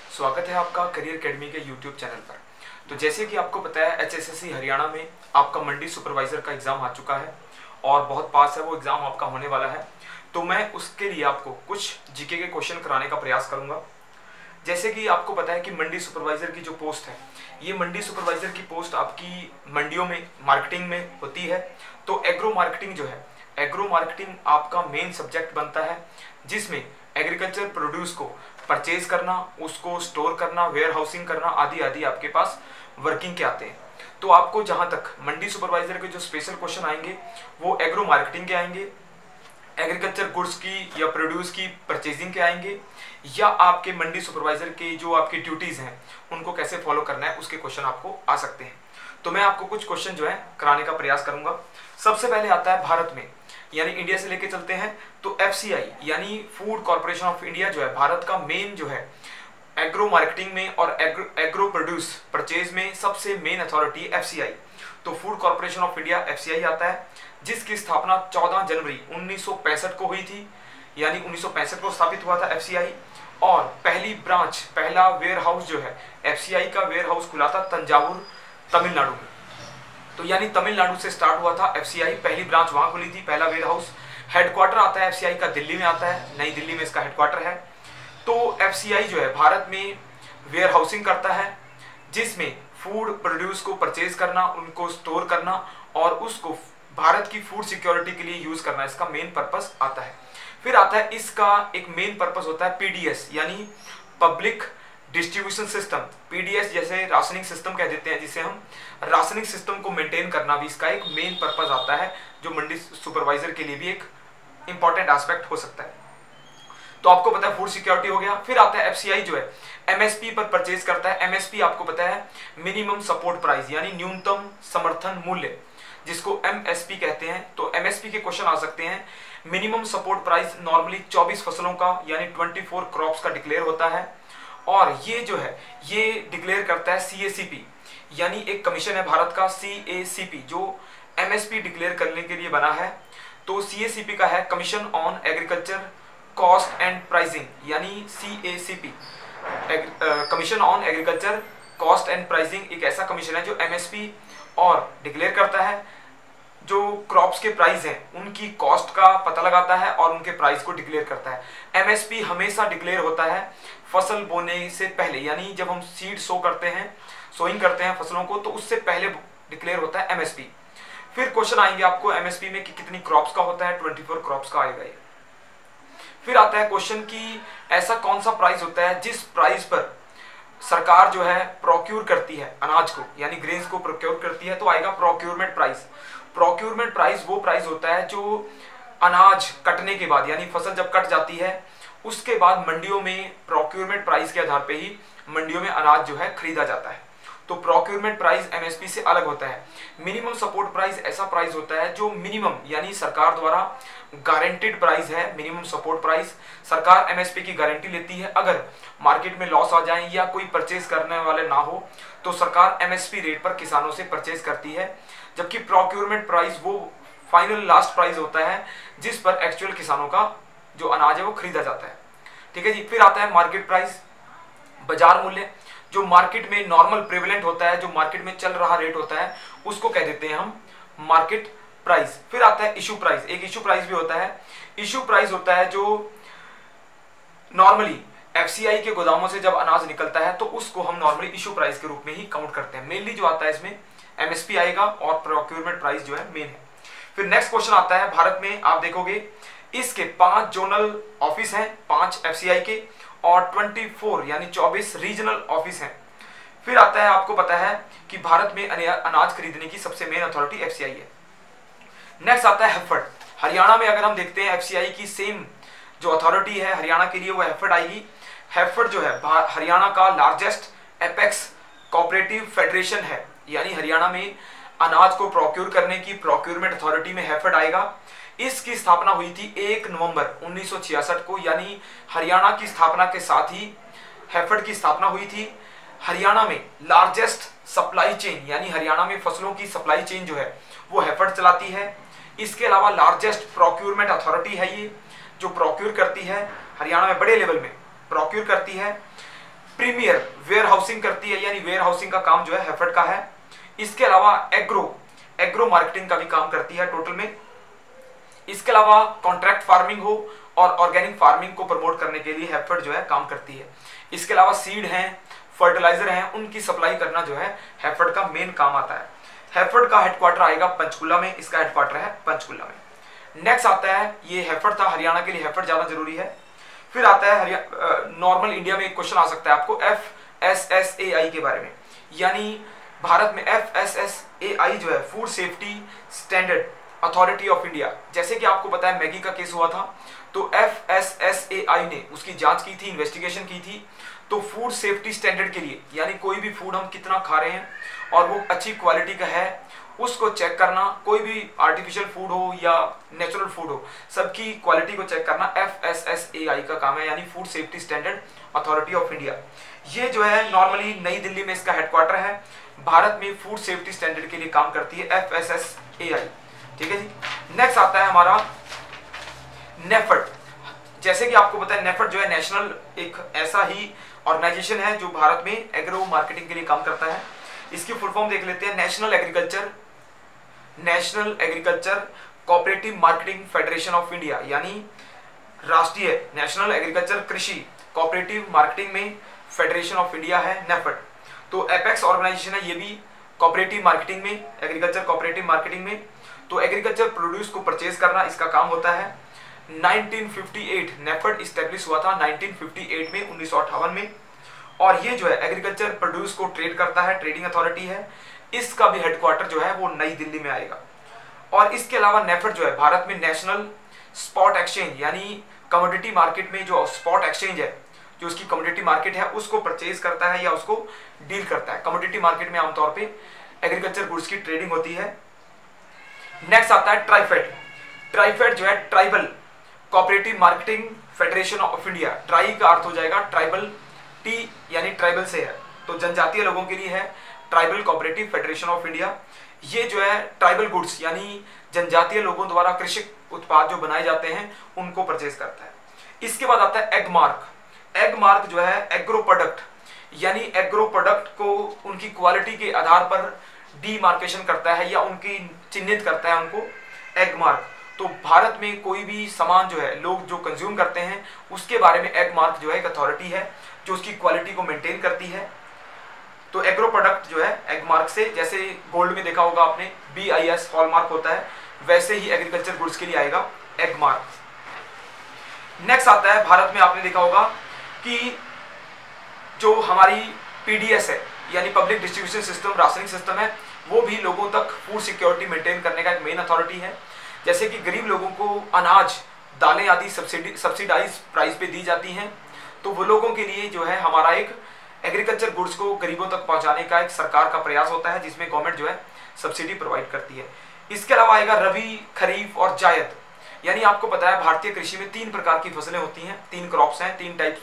स्वागत है आपका करियर एकेडमी के यूट्यूब चैनल पर। तो जैसे कि आपको पता है एचएसएससी हरियाणा में आपका मंडी सुपरवाइजर का एग्ज़ाम आ चुका है और बहुत पास है वो एग्ज़ाम आपका होने वाला है। तो मैं उसके लिए आपको कुछ जीके के क्वेश्चन कराने का प्रयास करूँगा। जैसे कि आपको पता है कि मंडी सुपरवाइज़र की जो पोस्ट है, ये मंडी सुपरवाइज़र की पोस्ट आपकी मंडियों में मार्केटिंग में होती है। तो एग्रो मार्केटिंग जो है, एग्रो मार्केटिंग आपका मेन सब्जेक्ट बनता है, जिसमें एग्रीकल्चर प्रोड्यूस को परचेज करना, उसको स्टोर करना, वेयर हाउसिंग करना आदि आदि आपके पास वर्किंग के आते हैं। तो आपको जहां तक मंडी सुपरवाइजर के जो स्पेशल क्वेश्चन आएंगे वो एग्रो मार्केटिंग के आएंगे, एग्रीकल्चर गुड्स की या प्रोड्यूस की परचेजिंग के आएंगे, या आपके मंडी सुपरवाइजर के जो आपकी ड्यूटीज हैं उनको कैसे फॉलो करना है उसके क्वेश्चन आपको आ सकते हैं। तो मैं आपको कुछ क्वेश्चन जो है कराने का प्रयास करूंगा। सबसे पहले आता है भारत में, यानी इंडिया से लेके चलते हैं तो एफसीआई यानी फूड कॉर्पोरेशन ऑफ इंडिया जो है भारत का मेन जो है एग्रो मार्केटिंग में और एग्रो प्रोड्यूस परचेज में सबसे मेन अथॉरिटी एफसीआई। तो food corporation of India FCI आता है, जिसकी स्थापना 14 जनवरी 1965 को हुई थी, यानी 1965 को स्थापित हुआ था एफसीआई। और पहली ब्रांच, पहला वेयर हाउस जो है एफसीआई का वेयर हाउस खुला था तंजावुर तमिलनाडु में। तो यानी तमिलनाडु से स्टार्ट हुआ था एफसीआई, पहली ब्रांच वहां खुली थी, पहला वेयर हाउस। हेडक्वार्टर आता है एफसीआई का दिल्ली में आता है, नई दिल्ली में इसका हेडक्वार्टर है। तो एफसीआई जो है भारत में वेयर हाउसिंग करता है, जिसमें फूड प्रोड्यूस को परचेज करना, उनको स्टोर करना और उसको भारत की फूड सिक्योरिटी के लिए यूज करना, इसका मेन पर्पस आता है। फिर आता है इसका एक मेन पर्पस होता है पीडीएस यानी पब्लिक डिस्ट्रीब्यूशन सिस्टम। पीडीएस जैसे राशनिंग सिस्टम कह देते हैं, जिसे हम राशनिंग सिस्टम को मेंटेन करना भी इसका एक मेन पर्पस आता है, जो मंडी सुपरवाइजर के लिए भी एक इंपॉर्टेंट एस्पेक्ट हो सकता है। तो आपको पता है फूड सिक्योरिटी हो गया। फिर आता है एफसीआई जो है एमएसपी पर परचेज करता है। एमएसपी आपको पता है मिनिमम सपोर्ट प्राइस यानी न्यूनतम समर्थन मूल्य, जिसको एमएसपी कहते हैं। तो एमएसपी के क्वेश्चन आ सकते हैं। मिनिमम सपोर्ट प्राइस नॉर्मली 24 फसलों का यानी 24 क्रॉप्स का डिक्लेयर होता है, और ये जो है ये डिक्लेयर करता है सीएसीपी, यानी एक कमीशन है भारत का सीएसीपी जो एमएसपी डिक्लेयर करने के लिए बना है। तो सीएसीपी का है commission on agriculture cost and pricing, यानी CACP commission on agriculture cost and pricing एक ऐसा कमीशन है जो एमएसपी और डिक्लेयर करता है, जो क्रॉप्स के प्राइस हैं उनकी कॉस्ट का पता लगाता है और उनके प्राइस को डिक्लेयर करता है। एमएसपी हमेशा डिक्लेयर होता है फसल बोने से पहले, यानी जब हम सीड सो करते हैं, सोइंग करते हैं फसलों को, तो उससे पहले डिक्लेयर होता है एमएसपी। फिर क्वेश्चन आएंगे आपको एमएसपी में कि कितनी क्रॉप्स का होता है, 24 क्रॉप्स का आएगा ये। फिर आता है क्वेश्चन कि ऐसा कौन सा प्राइस होता है जिस प्राइस पर सरकार जो है प्रोक्यूर करती है अनाज को, यानी ग्रेन्स को प्रोक्योर करती है, तो आएगा प्रोक्यूरमेंट प्राइस। प्रोक्यूरमेंट प्राइस वो प्राइस होता है जो अनाज कटने के बाद, यानी फसल जब कट जाती है उसके बाद मंडियों में प्रोक्यूरमेंट प्राइस के आधार पे ही मंडियों में अनाज जो है खरीदा जाता है। तो प्रोक्यूरमेंट प्राइस एमएसपी से अलग होता है। मिनिमम सपोर्ट प्राइस ऐसा प्राइस होता है जो मिनिमम यानी सरकार द्वारा गारंटीड प्राइस है। मिनिमम सपोर्ट प्राइस सरकार एमएसपी की गारंटी लेती है, अगर मार्केट में लॉस आ जाए या कोई परचेज करने वाले ना हो तो सरकार एमएसपी रेट पर किसानों से परचेज करती है। जबकि प्रोक्यूरमेंट प्राइस वो फाइनल लास्ट प्राइस होता है जिस पर एक्चुअल किसानों का जो अनाज है वो खरीदा जाता है। ठीक है जी। फिर आता है मार्केट प्राइस, बाजार मूल्य, जो मार्केट में नॉर्मल प्रेवलेंट होता है, जो मार्केट में चल रहा रेट होता है, उसको कह देते हैं हम मार्केट प्राइस। फिर आता है इशू प्राइस, एक इशू प्राइस भी होता है। इशू प्राइस होता है जो नॉर्मली एफसीआई के गोदामों से जब अनाज निकलता है तो उसको हम नॉर्मली इशू प्राइस के रूप में ही काउंट करते हैं। मेनली जो आता है इसमें एमएसपी आएगा और प्रोक्यूरमेंट प्राइस जो है मेन है। फिर नेक्स्ट क्वेश्चन आता है, भारत में आप देखोगे इसके 5 जोनल ऑफिस हैं, 5 एफसीआई के, और 24 यानी 24 रीजनल ऑफिस हैं। फिर आता है, आपको पता है कि भारत में अनाज खरीदने की सबसे मेन अथॉरिटी एफसीआई है। नेक्स्ट आता है हैफेड। हरियाणा में अगर हम देखते हैं एफसीआई की सेम जो अथॉरिटी है हरियाणा के लिए वो हैफेड आएगी। हैफेड जो है हरियाणा का लार्जेस्ट एपेक्स कोऑपरेटिव फेडरेशन है, यानी हरियाणा में अनाज को प्रोक्यूर करने की प्रोक्यूरमेंट अथॉरिटी में हैफेड आएगा। इसकी स्थापना हुई थी 1 नवंबर 1966 को, यानी हरियाणा की स्थापना के साथ ही हैफेड की स्थापना हुई थी। हरियाणा में लार्जेस्ट सप्लाई चेन, यानी हरियाणा में फसलों की सप्लाई चेन जो है वो हैफेड चलाती है। इसके अलावा लार्जेस्ट प्रोक्यूरमेंट अथॉरिटी है ये, जो प्रोक्यूर करती है हरियाणा में बड़े लेवल में प्रोक्यूर करती है। प्रीमियर वेयर हाउसिंग करती है, यानी वेयर हाउसिंग का काम जो है हैफेड का है। इसके अलावा एग्रो मार्केटिंग का भी काम करती है टोटल में। इसके अलावा कॉन्ट्रैक्ट फार्मिंग हो और ऑर्गेनिक फार्मिंग को प्रमोट करने के लिए हैफेड जो है काम करती है। इसके अलावा सीड हैं, फर्टिलाइजर हैं, उनकी सप्लाई करना जो है हैफेड का मेन काम आता है। हैफेड का हेडक्वार्टर आएगा पंचकुला में, इसका हेडक्वार्टर है पंचकुला में। नेक्स्ट आता है, ये हैफेड था, हरियाणा के लिए हैफेड ज्यादा जरूरी है। फिर आता है नॉर्मल इंडिया में एक क्वेश्चन आ सकता है आपको FSSAI के बारे में, यानी भारत में FSSAI जो है food safety standard authority of India. जैसे कि आपको पता है मैगी का केस हुआ था, तो FSSAI ने उसकी जांच की थी, इन्वेस्टिगेशन की थी। तो फूड सेफ्टी स्टैंडर्ड के लिए, यानी कोई भी फूड हम कितना खा रहे हैं और वो अच्छी क्वालिटी का है, उसको चेक करना, कोई भी आर्टिफिशियल फूड हो या नेचुरल फूड हो, सबकी क्वालिटी को चेक करना FSSAI का काम है, यानी food safety standard authority of India. ये जो है नॉर्मली नई दिल्ली में इसका हेडक्वार्टर है। भारत में फूड सेफ्टी स्टैंडर्ड के लिए काम करती है FSSAI। ठीक है जी। नेक्स्ट आता है हमारा नेफेड। जैसे कि आपको पता है नेफेड जो है नेशनल एक ऐसा ही ऑर्गेनाइजेशन है जो भारत में एग्रो मार्केटिंग के लिए काम करता है। इसकी फुल फॉर्म देख लेते हैं, national agriculture cooperative marketing federation of India, यानी राष्ट्रीय नेशनल एग्रीकल्चर कृषि कोऑपरेटिव मार्केटिंग में फेडरेशन ऑफ इंडिया है नेफेड। तो एपेक्स ऑर्गेनाइजेशन है ये भी कोऑपरेटिव मार्केटिंग में, एग्रीकल्चर कोऑपरेटिव मार्केटिंग में। तो एग्रीकल्चर प्रोड्यूस को परचेज करना इसका काम होता है। 1958 नेफेड इस्टेब्लिश हुआ था 1958 में, 1958 में। और ये जो है एग्रीकल्चर प्रोड्यूस को ट्रेड करता है, ट्रेडिंग अथॉरिटी है। इसका भी हेडक्वार्टर जो है वो नई दिल्ली में आएगा। और इसके अलावा नेफेड जो है भारत में नेशनल स्पॉट एक्सचेंज, यानी कमोडिटी मार्केट में जो स्पॉट एक्सचेंज है, जो उसकी कमोडिटी मार्केट है, उसको परचेज करता है या उसको डील करता है। कमोडिटी मार्केट में आमतौर पे एग्रीकल्चर गुड्स की ट्रेडिंग होती है। नेक्स्ट आता है ट्राइफेड। ट्राइफेड जो है tribal cooperative marketing federation of India. Try का अर्थ हो जाएगा ट्राइबल, टी यानी ट्राइबल से है, तो जनजातीय लोगों के लिए है tribal cooperative federation of India. ये जो है ट्राइबल गुड्स यानी जनजातीय लोगों द्वारा कृषि उत्पाद जो बनाए जाते हैं उनको परचेज करता है। इसके बाद आता है एगमार्क। एगमार्क जो है एग्रो प्रोडक्ट, यानी एग्रो प्रोडक्ट को उनकी क्वालिटी के आधार पर डीमार्केशन करता है या उनकी चिन्हित करता है उनको एगमार्क। तो भारत में कोई भी सामान जो है लोग जो कंज्यूम करते हैं उसके बारे में एगमार्क जो है एक अथॉरिटी है जो उसकी क्वालिटी को मेंटेन करती है। तो एग्रो प्रोडक्ट जो है एगमार्क से, जैसे गोल्ड में देखा होगा आपने BIS हॉलमार्क होता है, वैसे ही एग्रीकल्चर गुड्स के लिए आएगा एगमार्क। नेक्स्ट आता है, भारत में आपने देखा होगा कि जो हमारी PDS है यानी public distribution system, rationing system है, वो भी लोगों तक फूड सिक्योरिटी मेंटेन करने का एक मेन अथॉरिटी है। जैसे कि गरीब लोगों को अनाज, दालें आदि सब्सिडाइज प्राइस पे दी जाती हैं, तो वो लोगों के लिए जो है हमारा एक एग्रीकल्चर गुड्स को गरीबों तक पहुंचाने का एक सरकार का प्रयास होता है जिसमें गवर्नमेंट जो है सब्सिडी प्रोवाइड करती है। इसके अलावा आएगा रबी, खरीफ और जायद। यानी आपको पता है भारतीय कृषि में 3 प्रकार की फसलें होती हैं, 3 क्रॉप्स हैं, 3 टाइप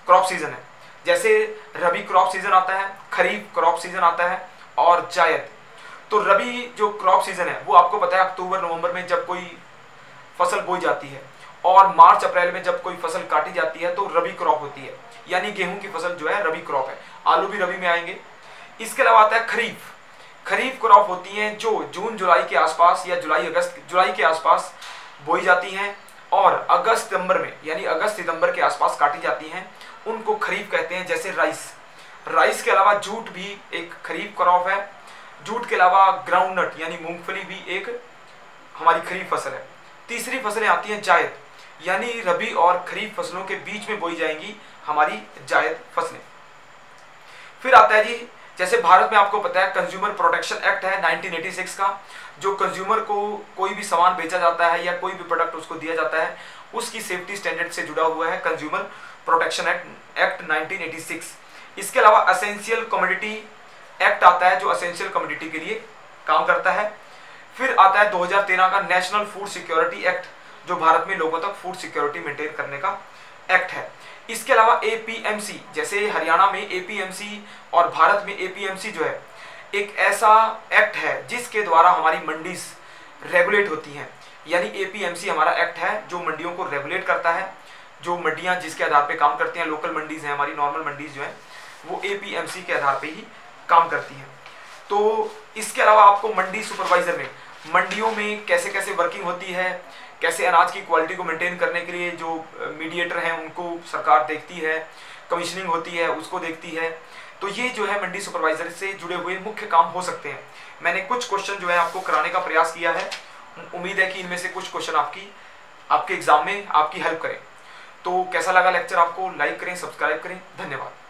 क्रॉप सीजन है। जैसे रबी क्रॉप सीजन आता है, खरीफ क्रॉप सीजन आता है और जायद। तो रबी जो क्रॉप सीजन है वो आपको पता है अक्टूबर नवंबर में जब कोई फसल बोई जाती है और मार्च अप्रैल में जब कोई फसल काटी जाती है तो रबी क्रॉप होती है, यानी गेहूं की फसल जो है रबी क्रॉप है। आलू भी रबी में आएंगे। इसके अलावा आता है खरीफ। खरीफ क्रॉप होती हैं जो जून जुलाई के आसपास या जुलाई के आसपास बोई जाती हैं और अगस्त सितंबर में यानी अगस्त सितंबर के आसपास काटी जाती हैं, उनको खरीफ कहते हैं। जैसे राइस के अलावा जूट भी एक खरीफ क्रॉप है। जूट के अलावा ग्राउंडनट यानी मूंगफली भी एक हमारी खरीफ फसल है। तीसरी फसलें आती हैं जायद, यानी रबी और खरीफ फसलों के बीच में बोई जाएंगी हमारी जायद फसलें। फिर आता है जी, जैसे भारत में आपको पता है कंज्यूमर प्रोटेक्शन एक्ट है 1986 का, जो कंज्यूमर को कोई भी सामान बेचा जाता है या कोई भी प्रोडक्ट उसको दिया जाता है उसकी सेफ्टी स्टैंडर्ड से जुड़ा हुआ है कंज्यूमर प्रोटेक्शन एक्ट 1986। इसके अलावा असेंशियल कमोडिटी एक्ट आता है जो असेंशियल कमोडिटी के लिए काम करता है। फिर आता है 2013 का नेशनल फूड सिक्योरिटी एक्ट, जो भारत में लोगों तक फूड सिक्योरिटी मेंटेन करने का एक्ट है। इसके अलावा APMC, जैसे हरियाणा में APMC और भारत में APMC जो है एक ऐसा एक्ट है जिसके द्वारा हमारी मंडीज रेगुलेट होती हैं। यानी APMC हमारा एक्ट है जो मंडियों को रेगुलेट करता है। जो मंडियां जिसके आधार पे काम करती हैं, लोकल मंडीज हैं हमारी, नॉर्मल मंडीज जो है वो APMC के आधार पे ही काम करती हैं। तो इसके अलावा आपको मंडी सुपरवाइजर में मंडियों में कैसे कैसे वर्किंग होती है, कैसे अनाज की क्वालिटी को मेंटेन करने के लिए जो मीडिएटर हैं उनको सरकार देखती है, कमीशनिंग होती है उसको देखती है। तो ये जो है मंडी सुपरवाइजर से जुड़े हुए मुख्य काम हो सकते हैं। मैंने कुछ क्वेश्चन जो है आपको कराने का प्रयास किया है, उम्मीद है कि इनमें से कुछ क्वेश्चन आपके एग्जाम में आपकी हेल्प करें। तो कैसा लगा लेक्चर आपको, लाइक करें, सब्सक्राइब करें। धन्यवाद।